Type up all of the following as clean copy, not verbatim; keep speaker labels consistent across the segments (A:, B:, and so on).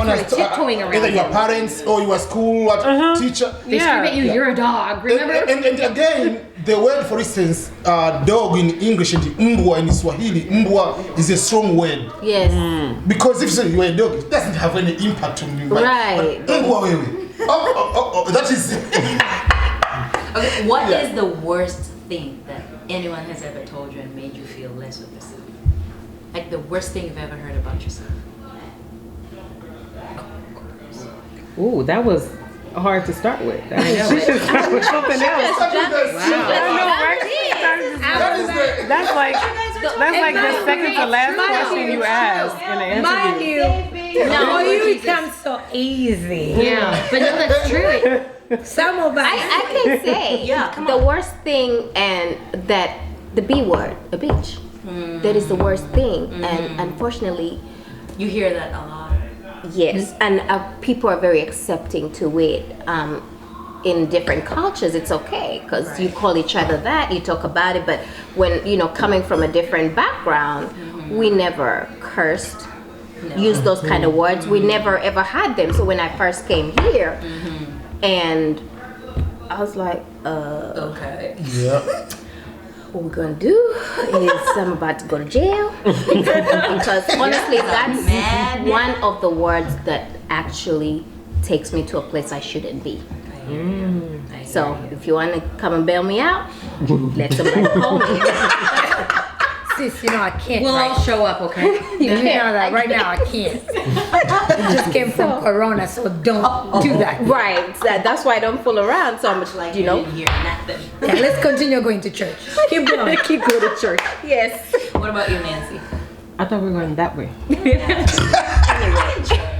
A: tiptoeing around
B: either your parents or your school teacher.
A: They scream at you, you're a dog, remember?
B: And again, the word, for instance, dog in English and mbwa in Swahili, mbwa is a strong word.
C: Yes.
B: Because if you say you're a dog, it doesn't have any impact on you.
C: Right.
B: But mbwa wewe. That is...
D: Okay, what is the worst thing that anyone has ever told you and made you feel less of yourself? Like the worst thing you've ever heard about yourself?
E: Ooh, that was hard to start with. I know. She should start with something else. That's like the second to last question you asked in an interview.
F: Mind you become so easy.
A: Yeah, but no, that's true.
F: Some of us.
C: I can say the worst thing, and that the B word, a bitch. That is the worst thing, and unfortunately,
D: You hear that a lot.
C: yes, and people are very accepting to it. In different cultures, it's okay because you call each other that, you talk about it. But when coming from a different background, we never cursed, used those kind of words. We never ever had them. So when I first came here, and I was like,
D: Okay.
B: Yeah.
C: what we're gonna do is I'm about to go to jail because honestly, that's one of the words that actually takes me to a place I shouldn't be. So if you want to come and bail me out, let somebody call me.
F: Sis, I can't.
A: We'll all show up, okay?
F: You know that right now I can't. It just came from Corona, so don't do that.
C: Right. That's why I don't fool around. So I'm just like,
D: You didn't hear nothing.
F: Yeah, let's continue going to church. Keep going.
C: keep going to church. Yes.
D: What about you, Nancy?
E: I thought we were going that way.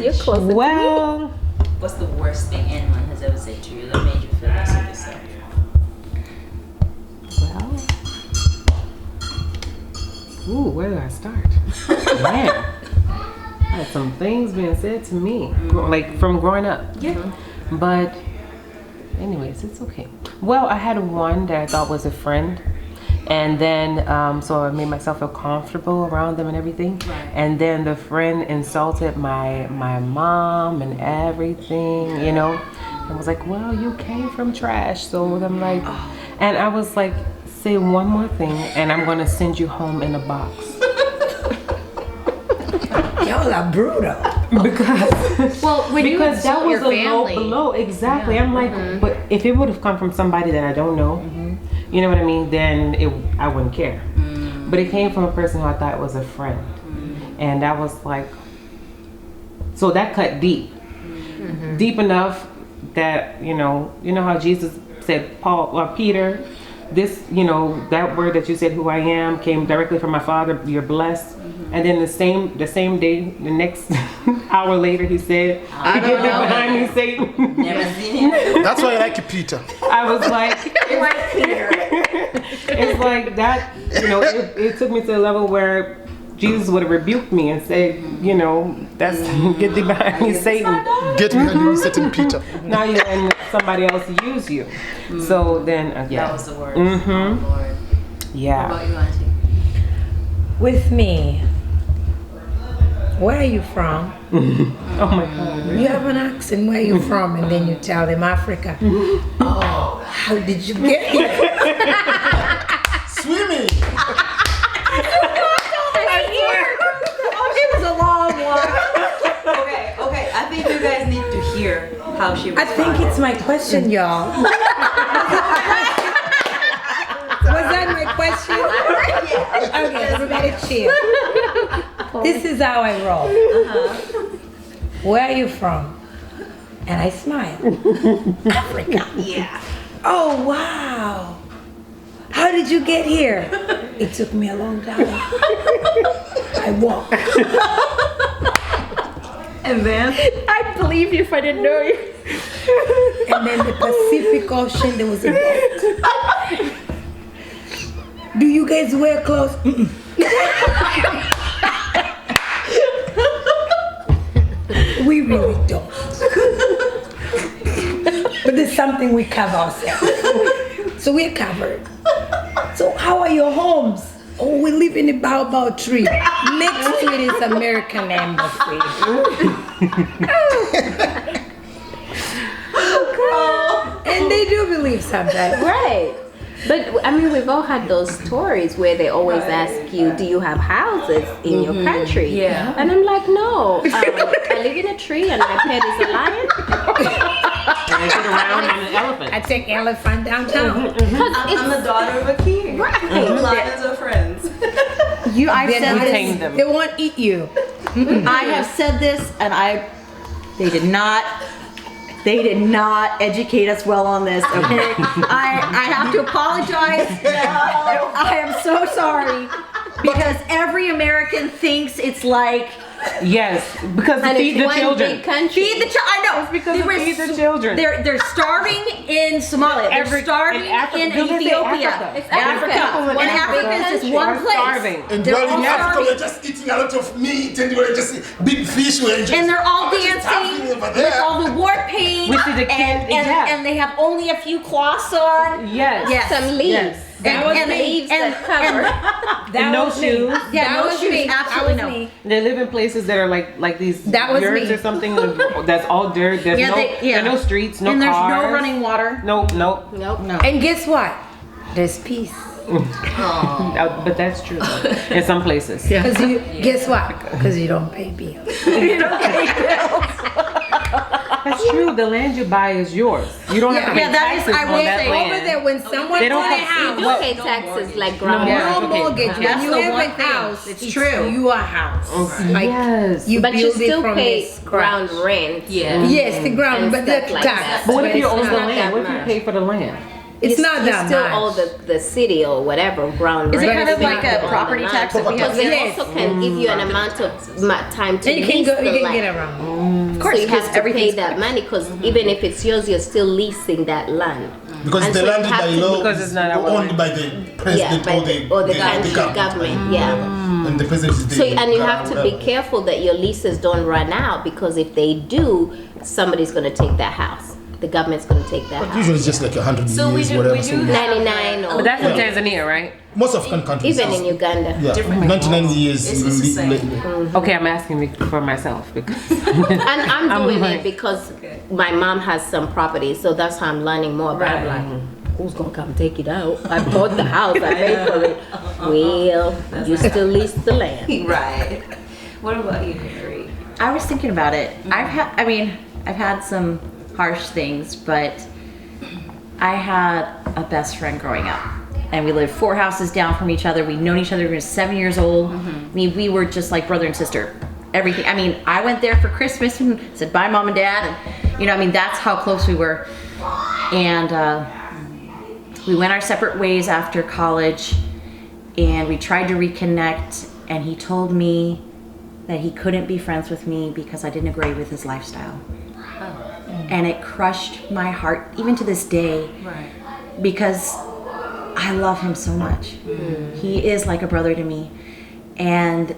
C: You're close.
E: Well,
D: What's the worst thing anyone has ever said to you that made you feel less of yourself?
E: where do I start? Man, I had some things being said to me, like from growing up.
D: Yeah.
E: But anyways, it's okay. Well, I had one that I thought was a friend. And then, so I made myself feel comfortable around them and everything.
D: Right.
E: And then the friend insulted my mom and everything, And was like, well, you came from trash. So I'm like, and I was like, say one more thing and I'm gonna send you home in a box.
F: Y'all are brutal.
E: Because
A: when you
E: that
A: insult
E: was
A: your
E: a low
A: family.
E: blow. Exactly. I'm like, but if it would have come from somebody that I don't know, you know what I mean, then I wouldn't care. But it came from a person who I thought was a friend. And that was like, so that cut deep. Deep enough that, you know how Jesus said, Peter, this, that word that you said, who I am, came directly from my Father, you're blessed. And then the same day, the next hour later, he said, "Get thee behind me, Satan."
D: Never seen him.
B: That's why I like Peter.
E: I was like, it's like that, it took me to a level where Jesus would have rebuked me and said, that's get thee behind me, Satan.
B: Get behind you, Satan, Peter.
E: Now you're letting somebody else use you. So then, yeah.
D: That was the word. Oh, Lord.
E: Yeah.
D: What about you, Auntie?
F: With me, where are you from?
E: Oh my God.
F: You have an accent, where are you from? And then you tell them Africa. Oh, how did you get here?
B: Swimming.
F: It was a long one.
D: Okay. I think you guys need to hear how she
F: I
D: responded.
F: think it's my question, y'all. Was that my question? Okay, everybody chill. This is how I roll. Where are you from? And I smile. Africa.
D: Yeah.
F: Oh, wow. How did you get here? It took me a long time. I walked.
D: And then?
C: I'd believe you if I didn't know you.
F: And then the Pacific Ocean, there was a boat. Do you guys wear clothes? We really don't. But there's something we cover ourselves. So we're covered. So how are your homes? Oh, we live in a baobab tree. Next to it is American Embassy. And they do believe sometimes.
C: Right. But I mean, we've all had those stories where they always ask you, "Do you have houses in your country?"
D: Yeah.
C: And I'm like, "No, I live in a tree, and my pet is a lion."
E: And they sit around on an elephant.
F: I take elephant downtown.
D: I'm the daughter of a king.
C: Right.
D: Lions are friends.
G: I've said
E: We
G: this.
E: tamed them.
F: They won't eat you.
G: I have said this, and they did not educate us well on this. Okay, I have to apologize. I am so sorry because every American thinks it's like
E: Yes, because
C: And
E: feed
C: it's
E: the
C: one
E: children.
C: big country.
G: feed the child. I know
E: It's because
G: They
E: of
G: were
E: feed the children.
G: They're starving in Somalia. They're starving
E: in Africa.
G: in
E: You're gonna say
G: Ethiopia.
E: Africa.
C: It's Africa.
G: Africa.
C: One
G: In Africa,
C: big
G: it's just
C: country.
G: one
E: Are
G: place.
E: starving.
B: And
G: They're
B: while in
G: all
B: Africa,
G: starving.
B: we're just eating a lot of meat and we're just big fish. We're just,
G: And they're all
B: Oh, it's happening
G: dancing
B: over
G: with
B: there.
G: all the war paint,
E: Which is a kid- yeah.
G: and they have only a few cloths on.
E: Yes.
G: Yes.
C: Some leaves.
E: Yes.
F: That was
C: And
F: me.
C: leaves that cover.
F: That
E: no
F: was
E: shoes.
F: Me.
G: Yeah,
F: that
G: no
F: was
G: shoes,
F: me.
G: absolutely
F: that was
G: no.
F: me.
E: They live in places that are like these
F: That was
E: yurts
F: me.
E: or something that's all dirt. There's
G: Yeah,
E: there are no streets, no
G: and there's
E: cars.
G: no running water.
E: No.
C: Nope.
G: No.
F: And guess what? There's peace.
E: But that's true though, in some places.
F: Because guess what? Because you don't pay bills.
E: That's true. The land you buy is yours. You don't have to pay
G: Yeah, that is-
E: taxes
G: I
E: on
G: will
E: that
G: say,
E: land.
F: Over there, when someone
E: They don't
F: buy a
E: have-
C: You
F: house,
C: pay taxes like ground
E: No,
C: rent.
E: yeah.
F: no
E: okay.
F: mortgage.
G: That's
F: When you
G: the
F: have
G: one
F: a
G: thing.
F: house,
G: It's true.
F: your house. Like
E: Yes.
F: you
C: But you
F: build it
C: still
F: from
C: pay
F: the scratch.
C: ground rent.
D: Yeah.
F: Yes, the ground,
C: And
F: but the
C: stuff like
F: tax.
C: that.
E: But what if you
C: it's
E: own the
C: not
E: land?
C: that
E: What if you
C: much.
E: pay for the land?
F: It's not
C: you
F: that
C: still
F: much.
C: owe the city or whatever ground
G: Is it
C: rent.
G: kind of
C: But
G: like
C: you
G: a
C: own the
G: property
C: land.
G: tax that we have
C: Because they
F: Yes.
C: also can give you an amount of time to
F: And you can
C: lease
F: go,
C: the
F: you can
C: land.
F: get around.
G: Of course,
C: So you
G: because
C: have to pay
G: everything's
C: that money because even if it's yours, you're still leasing that land.
B: Because
C: And
B: the
C: so you
B: land
C: have
B: by
C: to-
B: law
E: Because it's not our
B: owned
E: land.
B: by the
C: Yeah,
B: president
C: by or the country
B: government.
C: government. Yeah.
B: And the president is the
C: So and you have to be
B: whatever.
C: careful that your leases don't run out because if they do, somebody's going to take that house. The government's going to take that
B: But
C: house.
B: usually it's just like 100
D: So we
B: years,
D: do-
B: whatever.
D: we
B: so
D: do-
C: 99 or
E: But that's in
B: Yeah.
E: Tanzania, right?
B: most African countries.
C: even in Uganda.
B: Yeah,
D: Different.
B: 99 years.
D: It's the same.
E: Okay, I'm asking for myself because
C: And I'm
E: I'm
C: doing
E: like-
C: it because my mom has some property, so that's how I'm learning more about it.
D: Right.
C: Like, who's gonna come take it out? I bought the house, I paid for it. Well, you still lease the land.
D: Right. What about you, Harry?
G: I was thinking about it. I've had some harsh things, but I had a best friend growing up. And we lived 4 houses down from each other. We'd known each other when we were 7 years old. I mean, we were just like brother and sister. Everything. I mean, I went there for Christmas and said bye, Mom and Dad. And, that's how close we were. And we went our separate ways after college. And we tried to reconnect. And he told me that he couldn't be friends with me because I didn't agree with his lifestyle. And it crushed my heart, even to this day,
D: Right.
G: because I love him so much. He is like a brother to me. And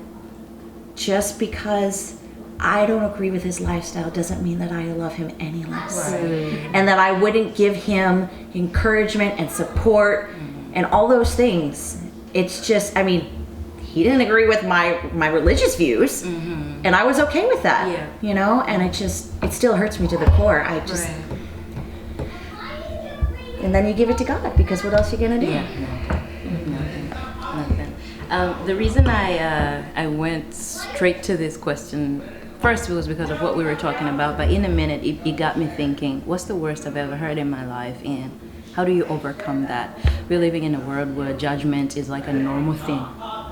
G: just because I don't agree with his lifestyle doesn't mean that I love him any less. And that I wouldn't give him encouragement and support and all those things. It's just, he didn't agree with my religious views, and I was okay with that.
D: Yeah.
G: And it still hurts me to the core. And then you give it to God, because what else are you gonna do?
D: Nothing. The reason I went straight to this question first was because of what we were talking about, but in a minute it got me thinking, what's the worst I've ever heard in my life, and how do you overcome that? We're living in a world where judgment is like a normal thing,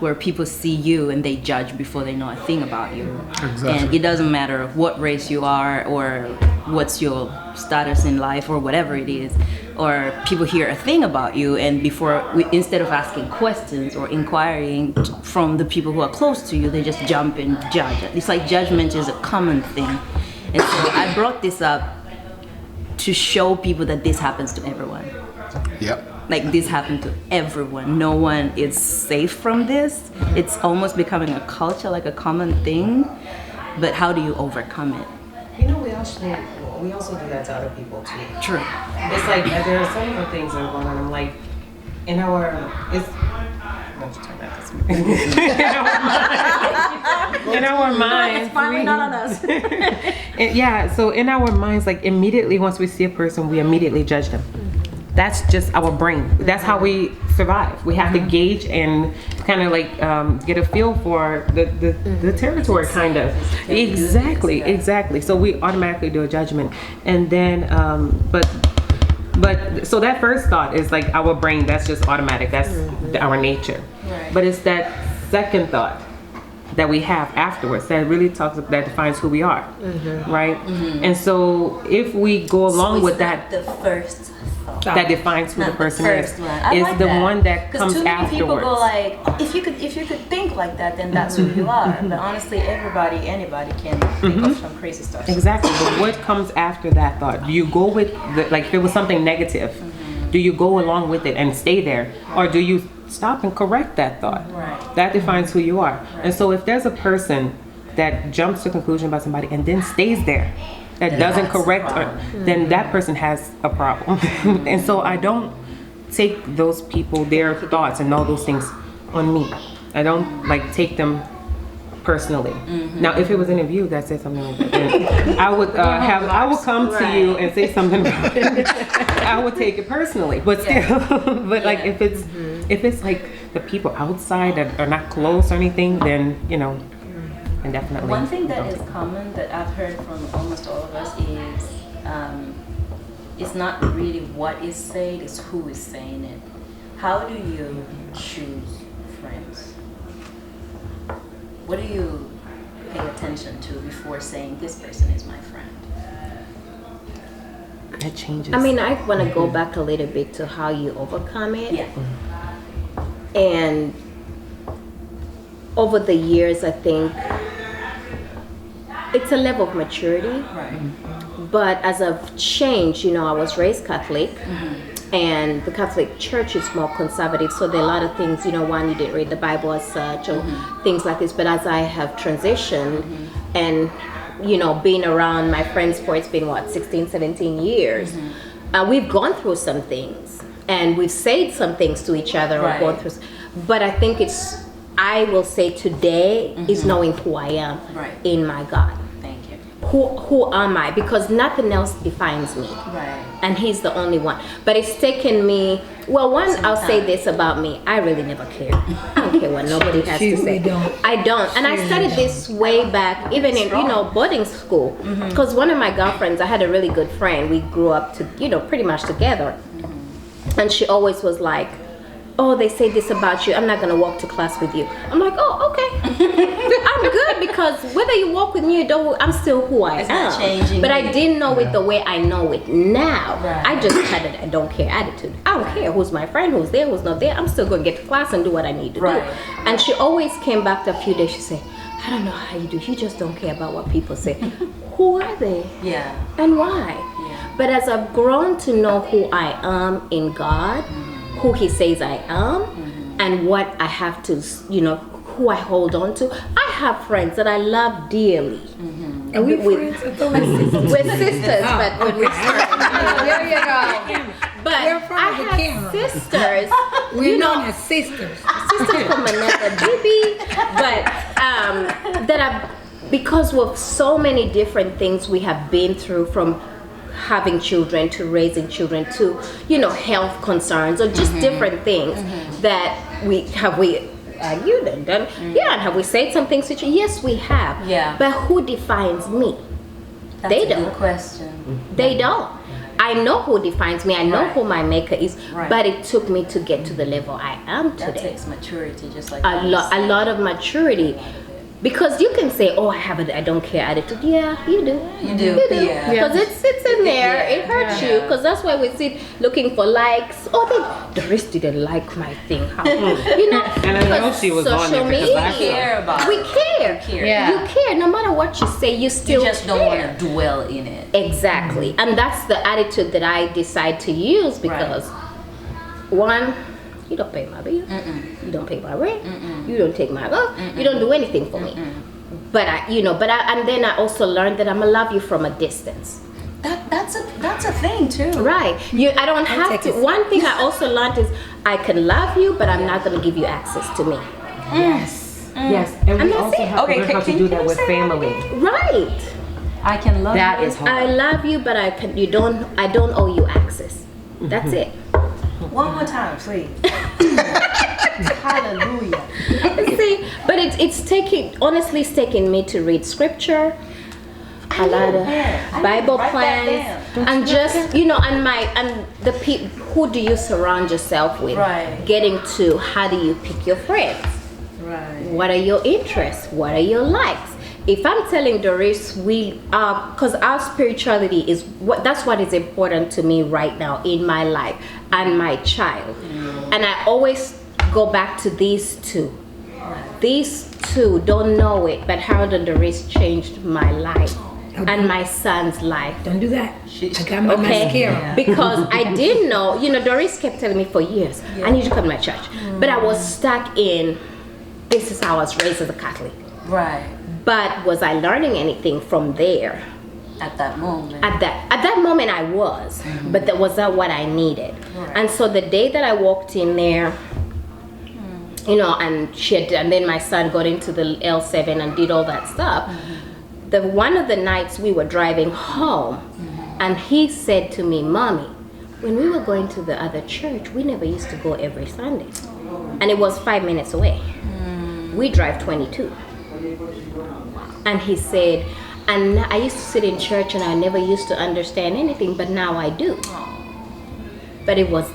D: where people see you and they judge before they know a thing about you.
B: Exactly.
D: And it doesn't matter what race you are or what's your status in life or whatever it is, or people hear a thing about you, and instead of asking questions or inquiring from the people who are close to you, they just jump and judge. It's like judgment is a common thing. And so I brought this up to show people that this happens to everyone.
B: Yep.
D: Like, this happened to everyone. No one is safe from this. It's almost becoming a culture, like a common thing. But how do you overcome it?
E: we also do that to other people too.
D: True.
E: It's like there are some of the things that are going on. I'm like, in our, it's. Let's turn that this way. in our minds,
G: It's finally not on us.
E: yeah. So in our minds, like immediately once we see a person, we immediately judge them. That's just our brain. That's how we survive. We have to gauge and kind of like get a feel for the territory, kind of. Exactly. So we automatically do a judgment, and then but so that first thought is like our brain. That's just automatic. That's our nature.
D: Right.
E: But it's that second thought that we have afterwards that really that defines who we are, right? And so if we go along with that,
D: the first thought.
E: that defines who the person is.
D: I
E: Is
D: like
E: the
D: that.
E: one that
D: 'Cause
E: comes
D: too many people
E: afterwards.
D: go like, oh, if you could think like that, then that's who you are. But honestly, anybody can think of some crazy stuff.
E: Exactly. But what comes after that thought? Do you go with like if it was something negative, do you go along with it and stay there, or do you stop and correct that thought?
D: Right.
E: That defines who you are. And so if there's a person that jumps to a conclusion about somebody and then stays there, that doesn't
D: that's a
E: correct,
D: problem.
E: then that person has a problem. And so I don't take those people, their thoughts and all those things on me. I don't like take them personally. Now, if it was in a view that said something like that, then I would I would come to you and say something about it. I would take it personally, but still, but like if it's like the people outside that are not close or anything, then and definitely.
D: One thing that is common that I've heard from almost all of us is it's not really what is said, it's who is saying it. How do you choose friends? What do you pay attention to before saying this person is my friend?
E: That changes.
C: I mean, I want to go back a little bit to how you overcome it.
D: Yeah.
C: And over the years, I think it's a level of maturity.
D: Right.
C: But as I've changed, I was raised Catholic, and the Catholic Church is more conservative. So there are a lot of things, one, you didn't read the Bible as such, or things like this. But as I have transitioned and, being around my friends for, it's been 16, 17 years, we've gone through some things, and we've said some things to each other, or gone through. But I think I will say today is knowing who I am in my God.
D: Thank you.
C: Who am I? Because nothing else defines me.
D: Right.
C: And he's the only one. But it's taken me, I'll say this about me. I really never care. I don't care what nobody has to say. I don't. And I started this way back, even in, boarding school. Because one of my girlfriends, I had a really good friend. We grew up pretty much together. And she always was like, oh, they say this about you, I'm not going to walk to class with you. I'm like, oh, okay. I'm good, because whether you walk with me or don't, I'm still who I am.
D: not changing
C: But
D: you.
C: I didn't know it the way I know it now.
D: Right.
C: I just had a I don't care attitude. I don't care who's my friend, who's there, who's not there. I'm still going to get to class and do what I need to do. And she always came back to a few days, she said, I don't know how you do. You just don't care about what people say. Who are they?
D: Yeah.
C: And why?
D: Yeah.
C: But as I've grown to know who I am in God, who he says I am, and what I have to, who I hold on to. I have friends that I love dearly.
F: Are we friends? I thought we were sisters.
C: We're sisters, but we're there you go. But
F: We're from
C: I
F: the
C: have
F: camera.
C: sisters.
F: We're known as sisters.
C: Sisters from another baby, but that I've, because of so many different things we have been through, from having children to raising children to health concerns, or just different things that we argued and done. Yeah, and have we said some things to you? Yes, we have.
D: Yeah.
C: But who defines me?
D: That's
C: They
D: a
C: don't.
D: good question.
C: They don't. I know who defines me. I know
D: Right.
C: who my maker is.
D: Right.
C: But it took me to get to the level I am
D: That
C: today.
D: takes maturity, just like
C: A lot of maturity. Because you can say, oh, I don't care attitude. Yeah, you do.
D: You do, yeah.
C: Because it's in there.
D: Yeah,
C: It hurts you. Because that's why we sit looking for likes. Oh, Doris didn't like my thing. How?
E: And I know she was on
C: social
E: there because I
C: media.
D: care about
C: We
D: it.
C: care.
D: You care.
A: Yeah.
C: You care. No matter what you say, you still
D: You just don't
C: care.
D: want to dwell in it.
C: Exactly. And that's the attitude that I decide to use, because one, you don't pay my bill, you don't pay my rent, you don't take my love, you don't do anything for me. But and then I also learned that I'm gonna love you from a distance.
D: That's a thing too.
C: Right. I don't have to. One thing I also learned is I can love you, but I'm not gonna give you access to me.
D: Yes.
E: Yes, and we
C: And that's
E: also
C: it.
E: have to learn how to do that with family.
C: Right.
D: I can love
G: That
D: you.
G: is hard.
C: I love you, but I don't owe you access. That's it.
D: One more time, please. Hallelujah.
C: See, but it's taking me to read scripture, a lot of Bible plans, and just and the people. Who do you surround yourself with?
D: Right.
C: Getting to how do you pick your friends?
D: Right.
C: What are your interests? What are your likes? If I'm telling Doris, we are, because our spirituality is that's what is important to me right now in my life and my child. And I always go back to these two. These two don't know it, but Harold and Doris changed my life and my son's life.
F: Don't do that. I got my mascara.
C: Because I didn't know, Doris kept telling me for years, I need you to come to my church. But I was stuck in, this is how I was raised as a Catholic.
D: Right.
C: But was I learning anything from there?
D: At that moment.
C: At that moment I was, but that was not what I needed.
D: Right.
C: And so the day that I walked in there, and and then my son got into the L7 and did all that stuff. One of the nights we were driving home, and he said to me, Mommy, when we were going to the other church, we never used to go every Sunday. And it was 5 minutes away. We drive 22. And he said, and I used to sit in church and I never used to understand anything, but now I do. But it was,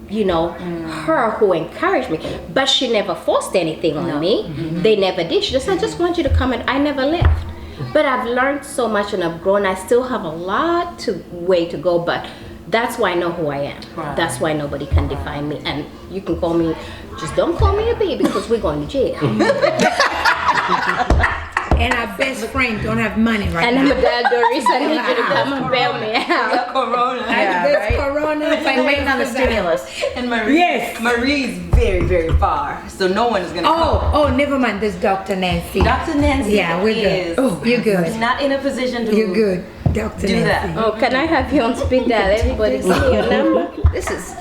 C: her who encouraged me. But she never forced anything on me. They never did. She just said, I just want you to come, and I never left. But I've learned so much and I've grown. I still have a way to go, but that's why I know who I am.
D: Right.
C: That's why nobody can define me. And you can call me, just don't call me a baby because we're going to jail.
F: And our best friend don't have money right
C: And
F: now.
C: I'm a dad, Doris, I need you to come and bail me out.
D: Corona.
F: There's Corona.
G: I'm waiting on the stimulus.
D: And Marie.
F: Yes.
D: Marie's very, very far, so no one is gonna come.
F: Oh, never mind. There's Dr. Nancy.
D: Dr. Nancy
F: Yeah, we're
D: is
F: good. You're good.
D: not in a position to
F: You're good. Dr.
D: do
F: Nancy.
D: that.
C: Oh, can I have you on speed dial? Everybody see your number?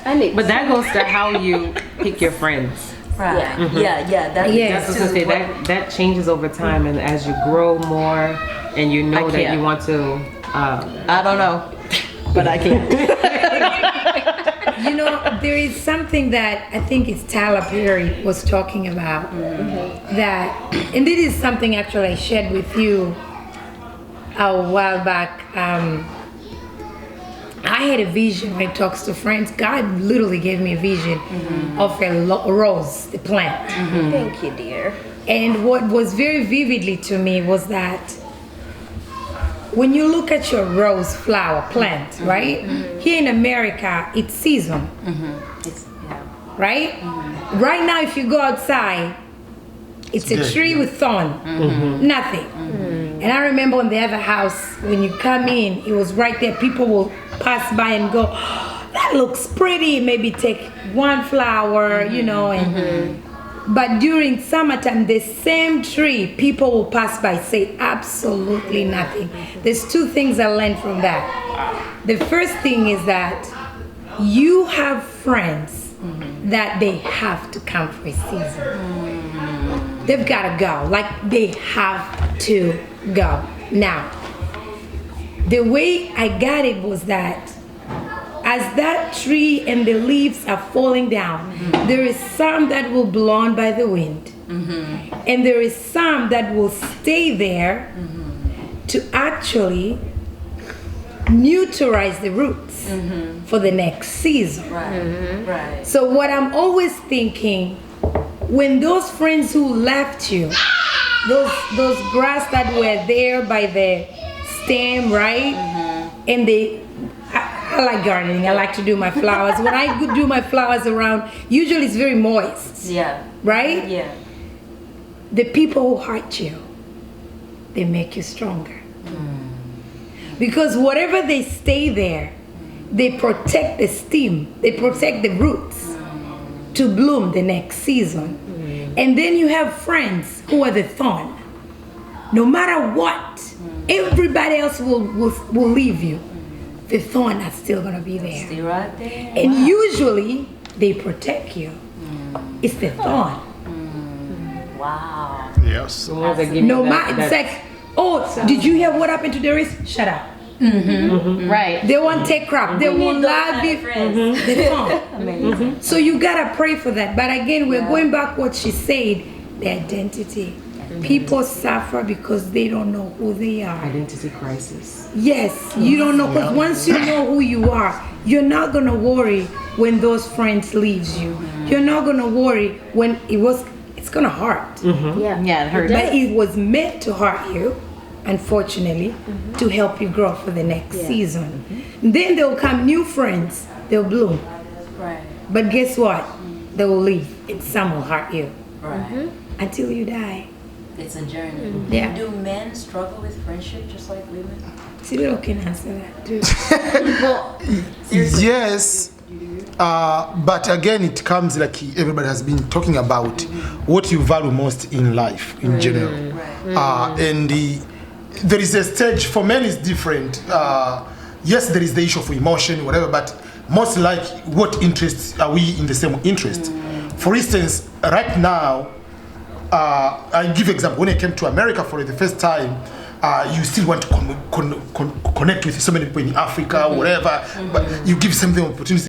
C: I need.
E: But that goes to how you pick your friends.
D: Right.
C: Yeah.
D: Yeah. That,
F: Yes.
E: That's what I say. That changes over time, and as you grow more, and you know that
G: can't.
E: you want to.
G: I don't know, but I can.
F: There is something that I think it's Tyler Perry was talking about. That, and this is something actually I shared with you a while back. I had a vision when it talks to friends. God literally gave me a vision of a rose, the plant.
C: Thank you, dear.
F: And what was very vividly to me was that when you look at your rose flower plant, right? Here in America, it's season, right? Right now, if you go outside, it's a tree with thorn, nothing. And I remember on the other house, when you come in, it was right there. People will pass by and go, oh, that looks pretty. Maybe take one flower, and but during summertime, the same tree, people will pass by, say absolutely nothing. There's two things I learned from that. The first thing is that you have friends that they have to come for a season. They've got to go. Like, they have to go. Now, the way I got it was that as that tree and the leaves are falling down, there is some that will blown by the wind. And there is some that will stay there to actually neutralize the roots for the next season.
D: Right.
F: So what I'm always thinking, when those friends who left you, those grass that were there by the stem, right? And I like gardening. I like to do my flowers. When I do my flowers around, usually it's very moist.
D: Yeah.
F: Right?
D: Yeah.
F: The people who hurt you, they make you stronger. Because whatever they stay there, they protect the stem, they protect the roots to bloom the next season. And then you have friends who are the thorn. No matter what, everybody else will leave you. The thorn is still gonna be there.
D: Stay right there.
F: And usually they protect you. It's the thorn.
D: Wow.
B: Yes.
E: The ones that give
F: No
E: you
F: matter, it's like, oh, did you hear what happened to the wrist? Shut up.
G: Right.
F: They won't take crap. They won't love you. They don't. So you gotta pray for that. But again, we're going back what she said, the identity. People suffer because they don't know who they are.
E: identity crisis.
F: Yes, you don't know, because once you know who you are, you're not gonna worry when those friends leaves you. You're not gonna worry when it's gonna hurt.
G: Yeah, it hurt.
F: But it was meant to hurt you, unfortunately, to help you grow for the next season. Then there will come new friends, they'll bloom.
D: Right.
F: But guess what? They will leave and some will hurt you
D: Right.
F: until you die.
D: It's a journey.
F: Yeah.
D: Do men struggle with friendship just like women?
F: Cyril can answer that too.
B: Yes, but again, it comes like everybody has been talking about what you value most in life in general. And there is a stage for men is different. Yes, there is the issue of emotion, whatever, but most like what interests are we in the same interest? For instance, right now, I give example. When I came to America for the first time, you still want to connect with so many people in Africa, whatever, but you give something opportunity.